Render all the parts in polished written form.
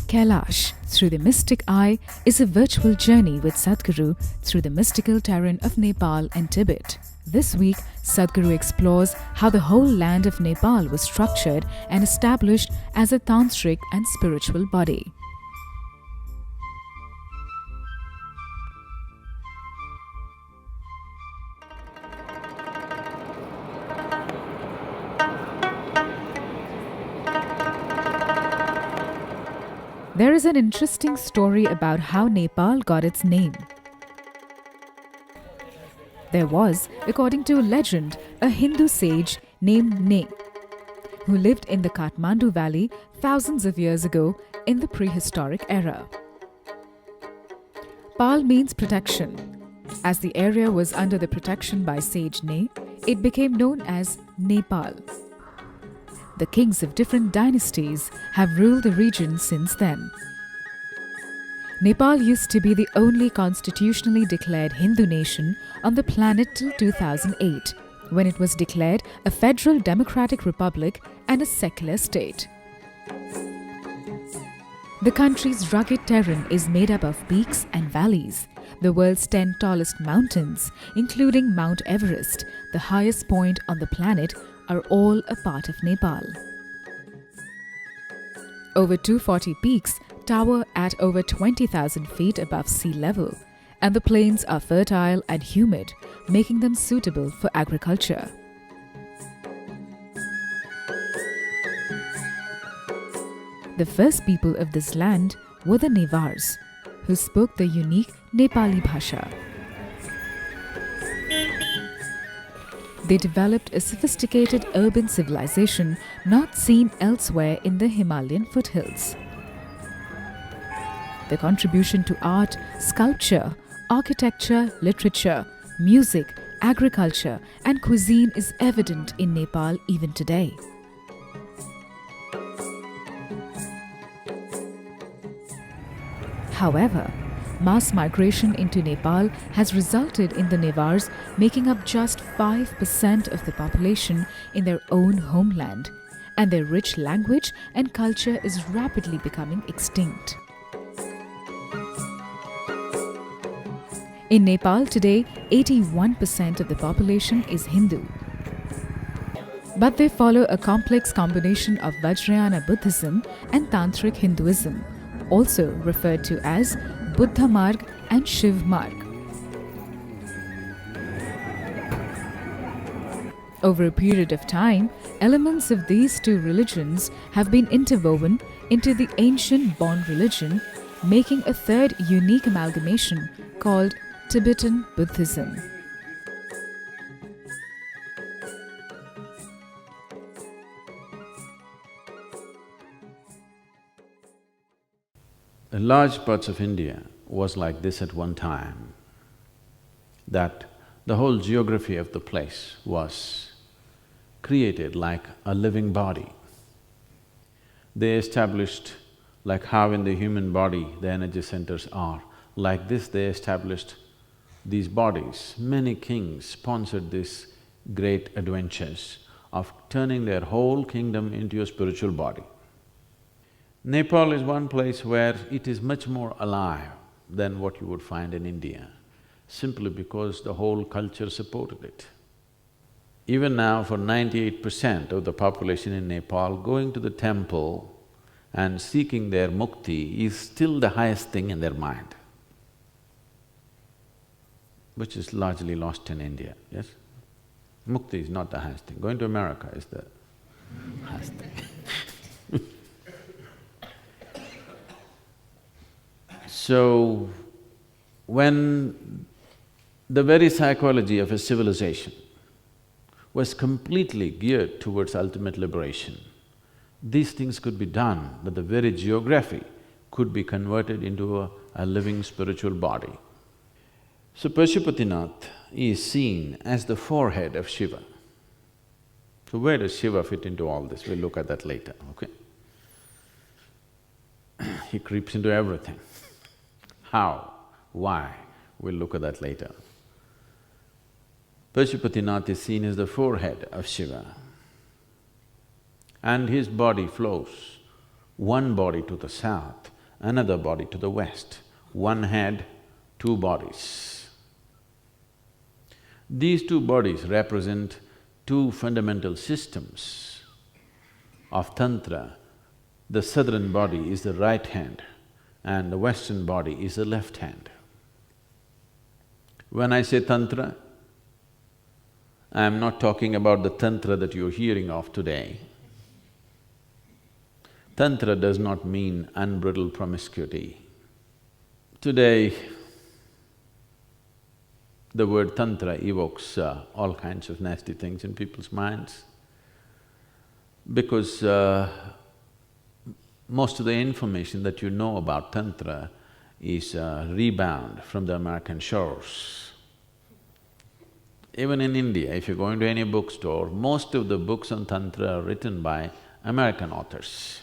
Kailash, through the mystic eye, is a virtual journey with Sadhguru through the mystical terrain of Nepal and Tibet. This week, Sadhguru explores how the whole land of Nepal was structured and established as a tantric and spiritual body. There is an interesting story about how Nepal got its name. There was, according to legend, a Hindu sage named Ne, who lived in the Kathmandu valley thousands of years ago in the prehistoric era. Pal means protection. As the area was under the protection by sage Ne, it became known as Nepal. The kings of different dynasties have ruled the region since then. Nepal used to be the only constitutionally declared Hindu nation on the planet till 2008, when it was declared a federal democratic republic and a secular state. The country's rugged terrain is made up of peaks and valleys. The world's 10 tallest mountains, including Mount Everest, the highest point on the planet, are all a part of Nepal. Over 240 peaks tower at over 20,000 feet above sea level, and the plains are fertile and humid, making them suitable for agriculture. The first people of this land were the Nevars, who spoke the unique Nepali Bhasha. They developed a sophisticated urban civilization not seen elsewhere in the Himalayan foothills. The contribution to art, sculpture, architecture, literature, music, agriculture, and cuisine is evident in Nepal even today. However, mass migration into Nepal has resulted in the Nevars making up just 5% of the population in their own homeland, and their rich language and culture is rapidly becoming extinct. In Nepal today, 81% of the population is Hindu. But they follow a complex combination of Vajrayana Buddhism and Tantric Hinduism, also referred to as Buddha Marg and Shiv Marg. Over a period of time, elements of these two religions have been interwoven into the ancient Bon religion, making a third unique amalgamation called Tibetan Buddhism. Large parts of India was like this at one time, that the whole geography of the place was created like a living body. They established, like how in the human body the energy centers are, like this they established these bodies. Many kings sponsored these great adventures of turning their whole kingdom into a spiritual body. Nepal is one place where it is much more alive than what you would find in India, simply because the whole culture supported it. Even now, for 98% of the population in Nepal, going to the temple and seeking their mukti is still the highest thing in their mind, which is largely lost in India, yes? Mukti is not the highest thing. Going to America is the highest thing. So, when the very psychology of a civilization was completely geared towards ultimate liberation, these things could be done, that the very geography could be converted into a living spiritual body. So Pashupatinath is seen as the forehead of Shiva. So where does Shiva fit into all this? We'll look at that later, okay? He creeps into everything. How? Why? We'll look at that later. Pashupatinath is seen as the forehead of Shiva, and his body flows, one body to the south another body to the west. One head, two bodies. These two bodies represent two fundamental systems of Tantra. The southern body is the right hand and the western body is the left hand. When I say Tantra, I am not talking about the Tantra that you're hearing of today. Tantra does not mean unbridled promiscuity. Today, the word Tantra evokes all kinds of nasty things in people's minds because most of the information that you know about Tantra is rebound from the American shores. Even in India, if you go into any bookstore, most of the books on Tantra are written by American authors.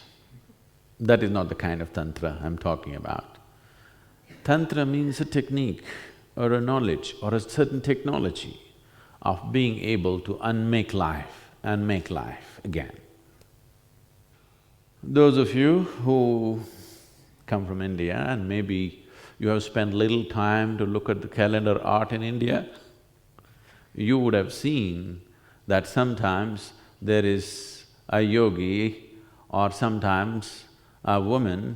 That is not the kind of Tantra I'm talking about. Tantra means a technique or a knowledge or a certain technology of being able to unmake life and make life again. Those of you who come from India and maybe you have spent little time to look at the calendar art in India, you would have seen that sometimes there is a yogi or sometimes a woman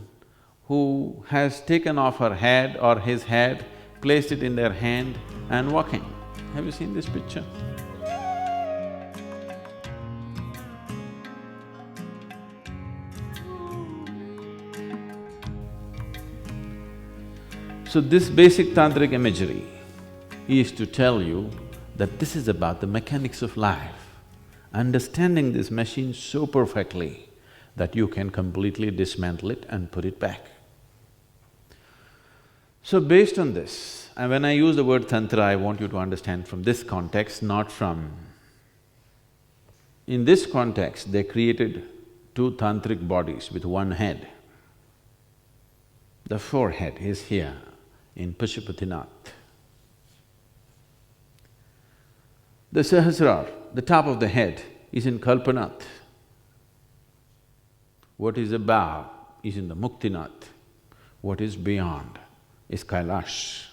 who has taken off her head or his head, placed it in their hand and walking. Have you seen this picture? So this basic tantric imagery is to tell you that this is about the mechanics of life, understanding this machine so perfectly that you can completely dismantle it and put it back. So based on this, and when I use the word Tantra, I want you to understand from this context, not from… In this context, they created two tantric bodies with one head. The forehead is here in Pashupatinath. The Sahasrar, the top of the head, is in Kalpanath. What is above is in the Muktinath. What is beyond is Kailash.